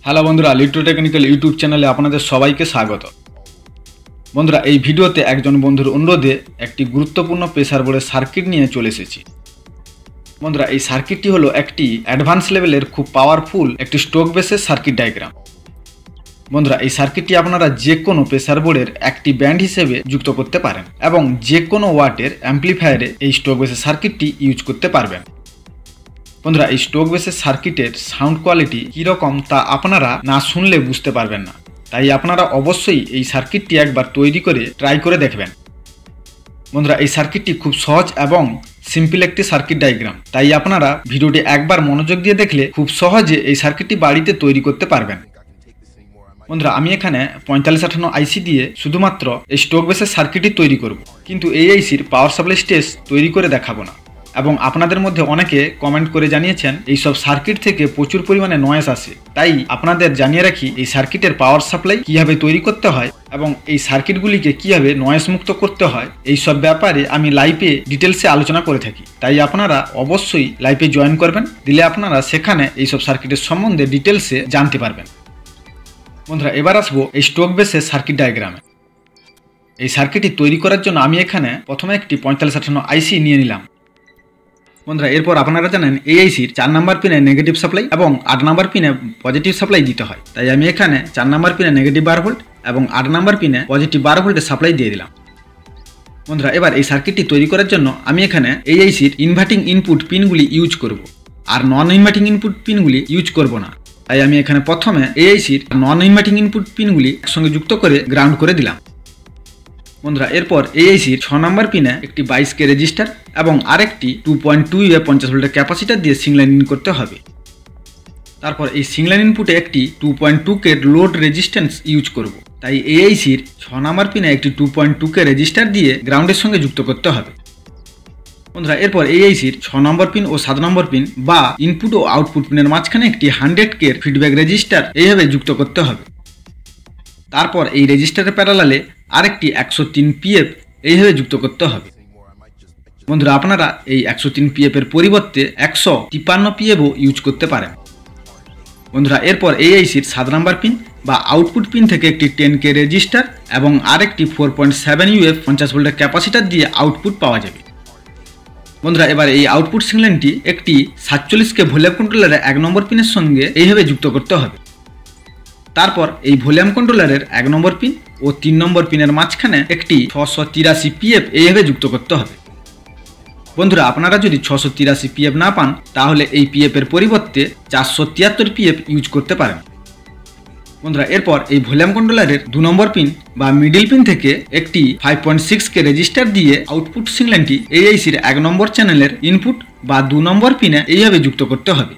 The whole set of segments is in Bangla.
হ্যালো বন্ধুরা, লিট্টো টেকনিক্যাল ইউটিউব চ্যানেলে আপনাদের সবাইকে স্বাগত। বন্ধুরা, এই ভিডিওতে একজন বন্ধুর অনুরোধে একটি গুরুত্বপূর্ণ প্রেসার বোর্ডের সার্কিট নিয়ে চলে এসেছি। বন্ধুরা, এই সার্কিটটি হলো একটি অ্যাডভান্স লেভেলের খুব পাওয়ারফুল একটি স্ট্রোক বেসের সার্কিট ডায়াগ্রাম। বন্ধুরা, এই সার্কিটটি আপনারা যে কোনো প্রেসার বোর্ডের একটি ব্যান্ড হিসেবে যুক্ত করতে পারেন এবং যে কোনো ওয়াটের অ্যাম্প্লিফায়ারে এই স্ট্রোক বেসের সার্কিটটি ইউজ করতে পারবেন। বন্ধুরা, এই স্ট্রোক বেসের সার্কিটের সাউন্ড কোয়ালিটি কীরকম তা আপনারা না শুনলে বুঝতে পারবেন না, তাই আপনারা অবশ্যই এই সার্কিটটি একবার তৈরি করে ট্রাই করে দেখবেন। বন্ধুরা, এই সার্কিটটি খুব সহজ এবং সিম্পল একটি সার্কিট ডায়াগ্রাম, তাই আপনারা ভিডিওটি একবার মনোযোগ দিয়ে দেখলে খুব সহজে এই সার্কিটটি বাড়িতে তৈরি করতে পারবেন। বন্ধুরা, আমি এখানে 4558 আইসি দিয়ে শুধুমাত্র এই স্ট্রোক বেসের সার্কিটটি তৈরি করব, কিন্তু এই আইসির পাওয়ার সাপ্লাই স্টেজ তৈরি করে দেখাবো না। এবং আপনাদের মধ্যে অনেকে কমেন্ট করে জানিয়েছেন এইসব সার্কিট থেকে প্রচুর পরিমাণে নয়েজ আসে, তাই আপনাদের জানিয়ে রাখি এই সার্কিটের পাওয়ার সাপ্লাই কীভাবে তৈরি করতে হয় এবং এই সার্কিটগুলিকে কীভাবে নয়েজ মুক্ত করতে হয় এই সব ব্যাপারে আমি লাইভে ডিটেলসে আলোচনা করে থাকি। তাই আপনারা অবশ্যই লাইভে জয়েন করবেন, দিলে আপনারা সেখানে এইসব সার্কিটের সম্বন্ধে ডিটেলসে জানতে পারবেন। বন্ধুরা, এবার আসবো এই স্ট্রোক বেসের সার্কিট ডায়াগ্রামে। এই সার্কিটটি তৈরি করার জন্য আমি এখানে প্রথমে একটি 4558 আইসি নিয়ে নিলাম। বন্ধুরা, এরপর আপনারা জানেন এই আইসির 4 নম্বর পিনে নেগেটিভ সাপ্লাই এবং 8 নম্বর পিনে পজিটিভ সাপ্লাই দিতে হয়, তাই আমি এখানে 4 নম্বর পিনে নেগেটিভ 12 ভোল্ট এবং 8 নম্বর পিনে পজিটিভ 12 ভোল্টের সাপ্লাই দিয়ে দিলাম। বন্ধুরা, এবার এই সার্কিটটি তৈরি করার জন্য আমি এখানে এই আইসির ইনভার্টিং ইনপুট পিনগুলি ইউজ করব, আর নন ইনভার্টিং ইনপুট পিনগুলি ইউজ করব না। তাই আমি এখানে প্রথমে এই আইসির নন ইনভার্টিং ইনপুট পিনগুলি একসঙ্গে যুক্ত করে গ্রাউন্ড করে দিলাম। বন্ধুরা, এরপর এই আইসির 6 নম্বর পিনে একটি 22K রেজিস্টার এবং আরেকটি 2.2 50 ভোল্টের ক্যাপাসিটার দিয়ে সিংলাইন ইন করতে হবে। তারপর এই সিংলাইন ইনপুটে একটি 2.2K লোড রেজিস্ট্যান্স ইউজ করব, তাই এই আইসির 6 নম্বর পিনে একটি 2.2K রেজিস্টার দিয়ে গ্রাউন্ডের সঙ্গে যুক্ত করতে হবে। বন্ধুরা, এরপর এই আইসির 6 নম্বর পিন ও 7 নম্বর পিন বা ইনপুট ও আউটপুট পিনের মাঝখানে একটি 100K ফিডব্যাক রেজিস্টার এইভাবে যুক্ত করতে হবে। তারপর এই রেজিস্টারের প্যারালালে আরেকটি 103 PF এইভাবে যুক্ত করতে হবে। বন্ধুরা, আপনারা এই 103 PF এর পরিবর্তে 153 PFও ইউজ করতে পারেন। বন্ধুরা, এরপর এই আইসির 7 নম্বর পিন বা আউটপুট পিন থেকে একটি 10K রেজিস্টার এবং আরেকটি 4.7 UF 50 ভোল্টের ক্যাপাসিটার দিয়ে আউটপুট পাওয়া যাবে। বন্ধুরা, এবার এই আউটপুট সিগন্যালটি একটি 47K ভলিউম কন্ট্রোলারের 1 নম্বর পিনের সঙ্গে এইভাবে যুক্ত করতে হবে। তারপর এই ভলিউম কন্ট্রোলারের 1 নম্বর পিন ও 3 নম্বর পিনের মাঝখানে একটি 683 PF এইভাবে যুক্ত করতে হবে। বন্ধুরা, আপনারা যদি 683 PF না পান তাহলে এই PF এর পরিবর্তে 473 PF ইউজ করতে পারেন। বন্ধুরা, এরপর এই ভলিউম কন্ট্রোলারের 2 নম্বর পিন বা মিডিল পিন থেকে একটি 5.6K রেজিস্টার দিয়ে আউটপুট সিগন্যালটি এই আইসির 1 নম্বর চ্যানেলের ইনপুট বা 2 নম্বর পিনে এইভাবে যুক্ত করতে হবে।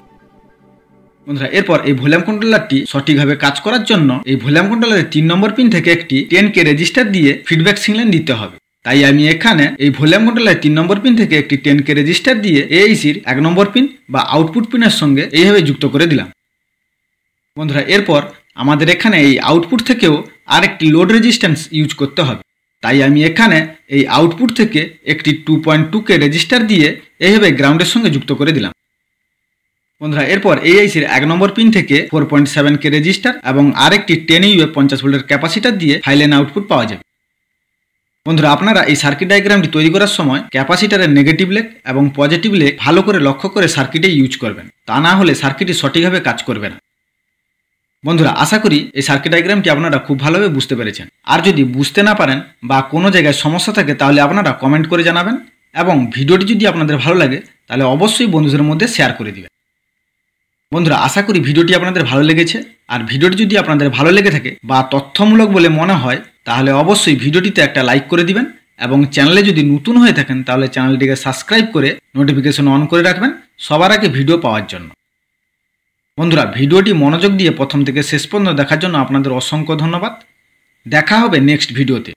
বন্ধুরা, এরপর এই ভলিউম কন্ট্রোলারটি সঠিকভাবে কাজ করার জন্য এই ভলিউম কন্ট্রোলারের 3 নম্বর পিন থেকে একটি 10K রেজিস্টার দিয়ে ফিডব্যাক সিগন্যাল দিতে হবে। তাই আমি এখানে এই ভলিউম কন্ট্রোলারের 3 নম্বর পিন থেকে একটি 10K রেজিস্টার দিয়ে এইসির 1 নম্বর পিন বা আউটপুট পিনের সঙ্গে এইভাবে যুক্ত করে দিলাম। বন্ধুরা, এরপর আমাদের এখানে এই আউটপুট থেকেও আরেকটি লোড রেজিস্ট্যান্স ইউজ করতে হবে, তাই আমি এখানে এই আউটপুট থেকে একটি 2.2K রেজিস্টার দিয়ে এইভাবে গ্রাউন্ডের সঙ্গে যুক্ত করে দিলাম। বন্ধুরা, এরপর এই আইসির 1 নম্বর পিন থেকে 4.7K রেজিস্টার এবং আরেকটি 10 UF 50 ভোল্টের ক্যাপাসিটার দিয়ে ফাইলেন আউটপুট পাওয়া যাবে। বন্ধুরা, আপনারা এই সার্কিট ডায়াগ্রামটি তৈরি করার সময় ক্যাপাসিটারের নেগেটিভ লেগ এবং পজিটিভ লেগ ভালো করে লক্ষ্য করে সার্কিটে ইউজ করবেন, তা না হলে সার্কিটটি সঠিকভাবে কাজ করবে না। বন্ধুরা, আশা করি এই সার্কিট ডায়াগ্রামটি আপনারা খুব ভালোভাবে বুঝতে পেরেছেন। আর যদি বুঝতে না পারেন বা কোনো জায়গায় সমস্যা থাকে তাহলে আপনারা কমেন্ট করে জানাবেন এবং ভিডিওটি যদি আপনাদের ভালো লাগে তাহলে অবশ্যই বন্ধুদের মধ্যে শেয়ার করে দিবেন। বন্ধুরা, আশা করি ভিডিওটি আপনাদের ভালো লেগেছে, আর ভিডিওটি যদি আপনাদের ভালো লেগে থাকে বা তথ্যমূলক বলে মনে হয় তাহলে অবশ্যই ভিডিওটিতে একটা লাইক করে দিবেন এবং চ্যানেলে যদি নতুন হয়ে থাকেন তাহলে চ্যানেলটিকে সাবস্ক্রাইব করে নোটিফিকেশন অন করে রাখবেন সবার আগে ভিডিও পাওয়ার জন্য। বন্ধুরা, ভিডিওটি মনোযোগ দিয়ে প্রথম থেকে শেষ পর্যন্ত দেখার জন্য আপনাদের অসংখ্য ধন্যবাদ। দেখা হবে নেক্সট ভিডিওতে।